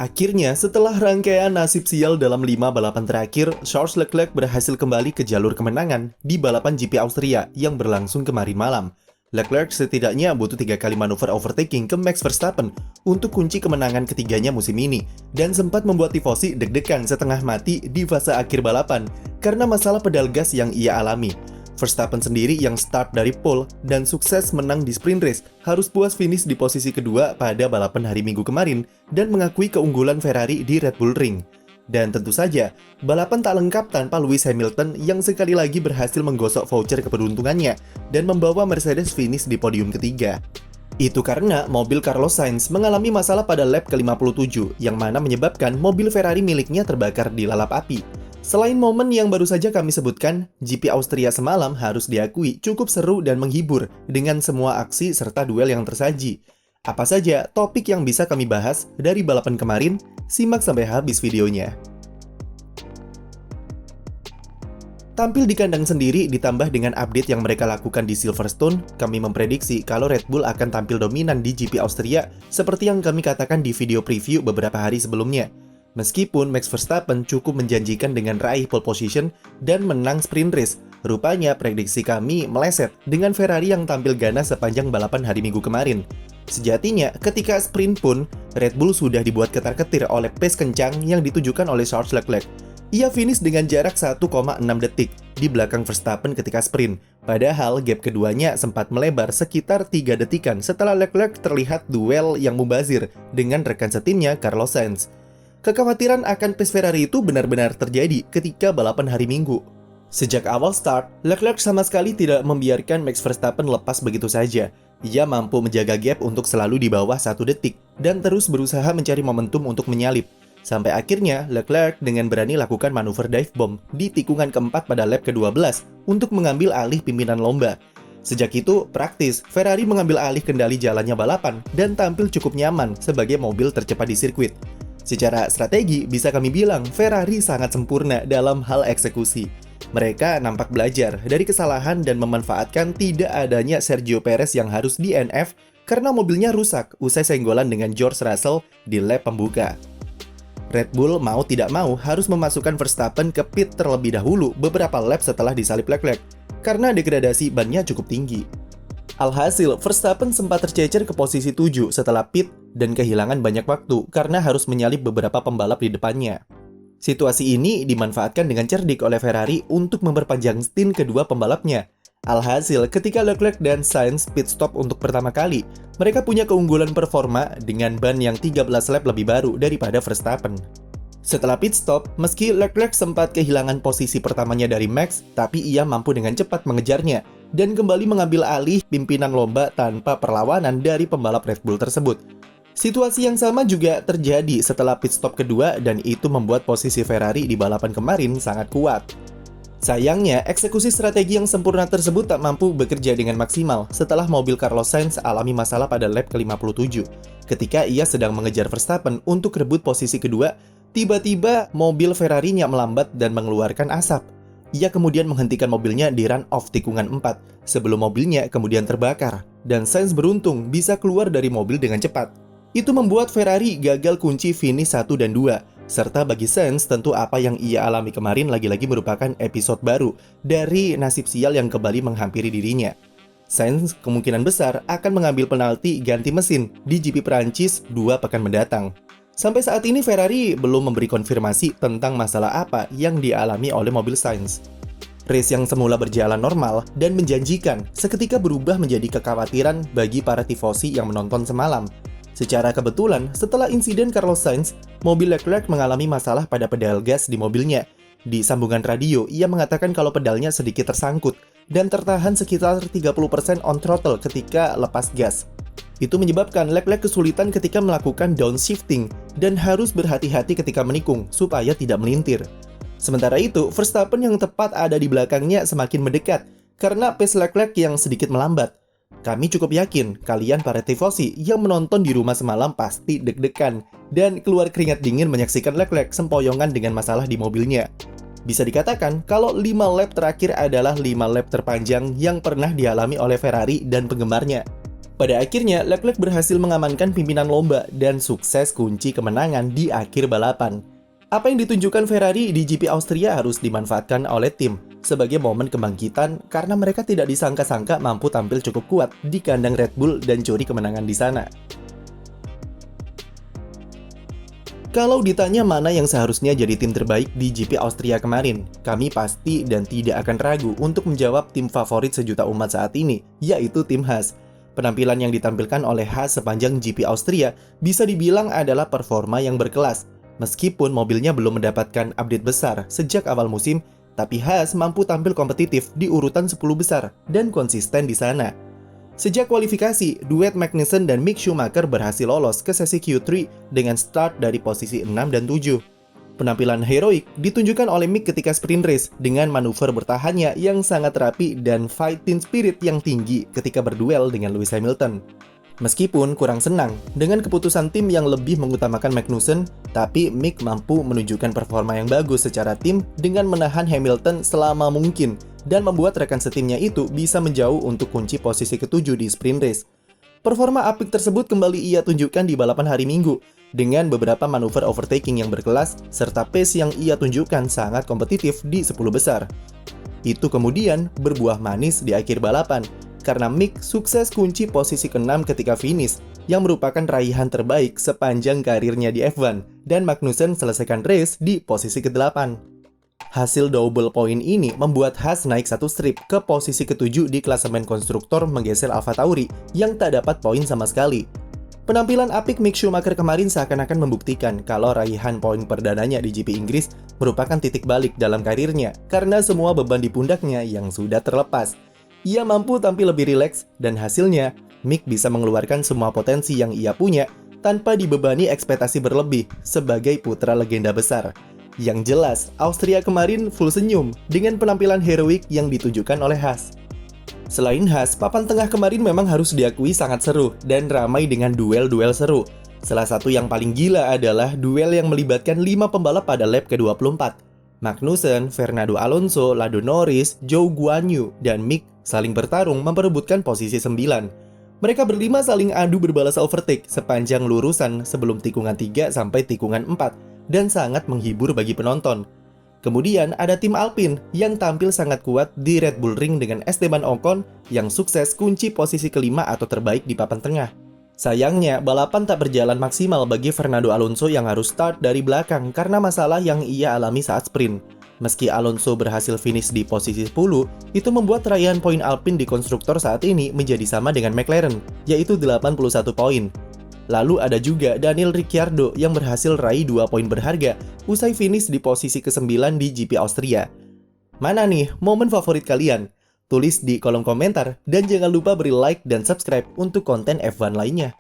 Akhirnya, setelah rangkaian nasib sial dalam 5 balapan terakhir, Charles Leclerc berhasil kembali ke jalur kemenangan di balapan GP Austria yang berlangsung kemarin malam. Leclerc setidaknya butuh 3 kali manuver overtaking ke Max Verstappen untuk kunci kemenangan ketiganya musim ini, dan sempat membuat tifosi deg-degan setengah mati di fase akhir balapan karena masalah pedal gas yang ia alami. Verstappen sendiri yang start dari pole dan sukses menang di sprint race harus puas finish di posisi kedua pada balapan hari Minggu kemarin dan mengakui keunggulan Ferrari di Red Bull Ring. Dan tentu saja, balapan tak lengkap tanpa Lewis Hamilton yang sekali lagi berhasil menggosok voucher keberuntungannya dan membawa Mercedes finish di podium ketiga. Itu karena mobil Carlos Sainz mengalami masalah pada lap ke-57 yang mana menyebabkan mobil Ferrari miliknya terbakar di lalap api. Selain momen yang baru saja kami sebutkan, GP Austria semalam harus diakui cukup seru dan menghibur dengan semua aksi serta duel yang tersaji. Apa saja topik yang bisa kami bahas dari balapan kemarin? Simak sampai habis videonya. Tampil di kandang sendiri ditambah dengan update yang mereka lakukan di Silverstone, kami memprediksi kalau Red Bull akan tampil dominan di GP Austria seperti yang kami katakan di video preview beberapa hari sebelumnya. Meskipun Max Verstappen cukup menjanjikan dengan raih pole position dan menang sprint race, rupanya prediksi kami meleset dengan Ferrari yang tampil ganas sepanjang balapan hari Minggu kemarin. Sejatinya, ketika sprint pun, Red Bull sudah dibuat ketar-ketir oleh pace kencang yang ditujukan oleh Charles Leclerc. Ia finish dengan jarak 1,6 detik di belakang Verstappen ketika sprint, padahal gap keduanya sempat melebar sekitar 3 detikan setelah Leclerc terlihat duel yang mubazir dengan rekan setimnya Carlos Sainz. Kekhawatiran akan pace Ferrari itu benar-benar terjadi ketika balapan hari Minggu. Sejak awal start, Leclerc sama sekali tidak membiarkan Max Verstappen lepas begitu saja. Ia mampu menjaga gap untuk selalu di bawah 1 detik dan terus berusaha mencari momentum untuk menyalip. Sampai akhirnya, Leclerc dengan berani lakukan manuver dive bomb di tikungan keempat pada lap ke-12 untuk mengambil alih pimpinan lomba. Sejak itu, praktis, Ferrari mengambil alih kendali jalannya balapan dan tampil cukup nyaman sebagai mobil tercepat di sirkuit. Secara strategi, bisa kami bilang Ferrari sangat sempurna dalam hal eksekusi. Mereka nampak belajar dari kesalahan dan memanfaatkan tidak adanya Sergio Perez yang harus DNF karena mobilnya rusak usai senggolan dengan George Russell di lap pembuka. Red Bull mau tidak mau harus memasukkan Verstappen ke pit terlebih dahulu beberapa lap setelah disalip Leclerc karena degradasi bannya cukup tinggi. Alhasil, Verstappen sempat tercecer ke posisi 7 setelah pit dan kehilangan banyak waktu karena harus menyalip beberapa pembalap di depannya. Situasi ini dimanfaatkan dengan cerdik oleh Ferrari untuk memperpanjang stint kedua pembalapnya. Alhasil, ketika Leclerc dan Sainz pit stop untuk pertama kali, mereka punya keunggulan performa dengan ban yang 13 lap lebih baru daripada Verstappen. Setelah pit stop, meski Leclerc sempat kehilangan posisi pertamanya dari Max, tapi ia mampu dengan cepat mengejarnya dan kembali mengambil alih pimpinan lomba tanpa perlawanan dari pembalap Red Bull tersebut. Situasi yang sama juga terjadi setelah pit stop kedua dan itu membuat posisi Ferrari di balapan kemarin sangat kuat. Sayangnya, eksekusi strategi yang sempurna tersebut tak mampu bekerja dengan maksimal setelah mobil Carlos Sainz alami masalah pada lap ke-57. Ketika ia sedang mengejar Verstappen untuk rebut posisi kedua, tiba-tiba mobil Ferrari-nya melambat dan mengeluarkan asap. Ia kemudian menghentikan mobilnya di run-off tikungan 4 sebelum mobilnya kemudian terbakar dan Sainz beruntung bisa keluar dari mobil dengan cepat. Itu membuat Ferrari gagal kunci finish 1 dan 2. Serta bagi Sainz tentu apa yang ia alami kemarin lagi-lagi merupakan episode baru dari nasib sial yang kembali menghampiri dirinya. Sainz kemungkinan besar akan mengambil penalti ganti mesin di GP Prancis 2 pekan mendatang. Sampai saat ini Ferrari belum memberi konfirmasi tentang masalah apa yang dialami oleh mobil Sainz. Race yang semula berjalan normal dan menjanjikan seketika berubah menjadi kekhawatiran bagi para tifosi yang menonton semalam. Secara kebetulan, setelah insiden Carlos Sainz, mobil Leclerc mengalami masalah pada pedal gas di mobilnya. Di sambungan radio, ia mengatakan kalau pedalnya sedikit tersangkut dan tertahan sekitar 30% on throttle ketika lepas gas. Itu menyebabkan Leclerc kesulitan ketika melakukan downshifting dan harus berhati-hati ketika menikung supaya tidak melintir. Sementara itu, Verstappen yang tepat ada di belakangnya semakin mendekat karena pace Leclerc yang sedikit melambat. Kami cukup yakin kalian para tifosi yang menonton di rumah semalam pasti deg-degan dan keluar keringat dingin menyaksikan Leclerc sempoyongan dengan masalah di mobilnya. Bisa dikatakan kalau 5 lap terakhir adalah 5 lap terpanjang yang pernah dialami oleh Ferrari dan penggemarnya. Pada akhirnya, Leclerc berhasil mengamankan pimpinan lomba dan sukses kunci kemenangan di akhir balapan. Apa yang ditunjukkan Ferrari di GP Austria harus dimanfaatkan oleh tim sebagai momen kebangkitan karena mereka tidak disangka-sangka mampu tampil cukup kuat di kandang Red Bull dan curi kemenangan di sana. Kalau ditanya mana yang seharusnya jadi tim terbaik di GP Austria kemarin, kami pasti dan tidak akan ragu untuk menjawab tim favorit sejuta umat saat ini, yaitu tim Haas. Penampilan yang ditampilkan oleh Haas sepanjang GP Austria bisa dibilang adalah performa yang berkelas. Meskipun mobilnya belum mendapatkan update besar sejak awal musim, tapi Haas mampu tampil kompetitif di urutan 10 besar dan konsisten di sana. Sejak kualifikasi, duet Magnussen dan Mick Schumacher berhasil lolos ke sesi Q3 dengan start dari posisi 6 dan 7. Penampilan heroik ditunjukkan oleh Mick ketika sprint race dengan manuver bertahannya yang sangat rapi dan fighting spirit yang tinggi ketika berduel dengan Lewis Hamilton. Meskipun kurang senang dengan keputusan tim yang lebih mengutamakan Magnussen, tapi Mick mampu menunjukkan performa yang bagus secara tim dengan menahan Hamilton selama mungkin dan membuat rekan setimnya itu bisa menjauh untuk kunci posisi ketujuh di sprint race. Performa apik tersebut kembali ia tunjukkan di balapan hari Minggu dengan beberapa manuver overtaking yang berkelas serta pace yang ia tunjukkan sangat kompetitif di 10 besar. Itu kemudian berbuah manis di akhir balapan karena Mick sukses kunci posisi ke-6 ketika finish yang merupakan raihan terbaik sepanjang karirnya di F1 dan Magnussen selesaikan race di posisi ke-8. Hasil double point ini membuat Haas naik satu strip ke posisi ke-7 di klasemen konstruktor menggeser AlphaTauri yang tak dapat poin sama sekali. Penampilan apik Mick Schumacher kemarin seakan-akan membuktikan kalau raihan poin perdananya di GP Inggris merupakan titik balik dalam karirnya karena semua beban di pundaknya yang sudah terlepas. Ia mampu tampil lebih rileks dan hasilnya Mick bisa mengeluarkan semua potensi yang ia punya tanpa dibebani ekspektasi berlebih sebagai putra legenda besar. Yang jelas, Austria kemarin full senyum dengan penampilan heroik yang ditunjukkan oleh Haas. Selain Haas, papan tengah kemarin memang harus diakui sangat seru dan ramai dengan duel-duel seru. Salah satu yang paling gila adalah duel yang melibatkan 5 pembalap pada lap ke-24. Magnussen, Fernando Alonso, Lando Norris, Zhou Guanyu, dan Mick saling bertarung memperebutkan posisi 9. Mereka berlima saling adu berbalas overtake sepanjang lurusan sebelum tikungan 3 sampai tikungan 4. Dan sangat menghibur bagi penonton. Kemudian ada tim Alpine yang tampil sangat kuat di Red Bull Ring dengan Esteban Ocon yang sukses kunci posisi kelima atau terbaik di papan tengah. Sayangnya, balapan tak berjalan maksimal bagi Fernando Alonso yang harus start dari belakang karena masalah yang ia alami saat sprint. Meski Alonso berhasil finish di posisi 10, itu membuat raihan poin Alpine di konstruktor saat ini menjadi sama dengan McLaren, yaitu 81 poin. Lalu ada juga Daniel Ricciardo yang berhasil raih 2 poin berharga usai finish di posisi ke-9 di GP Austria. Mana nih momen favorit kalian? Tulis di kolom komentar dan jangan lupa beri like dan subscribe untuk konten F1 lainnya.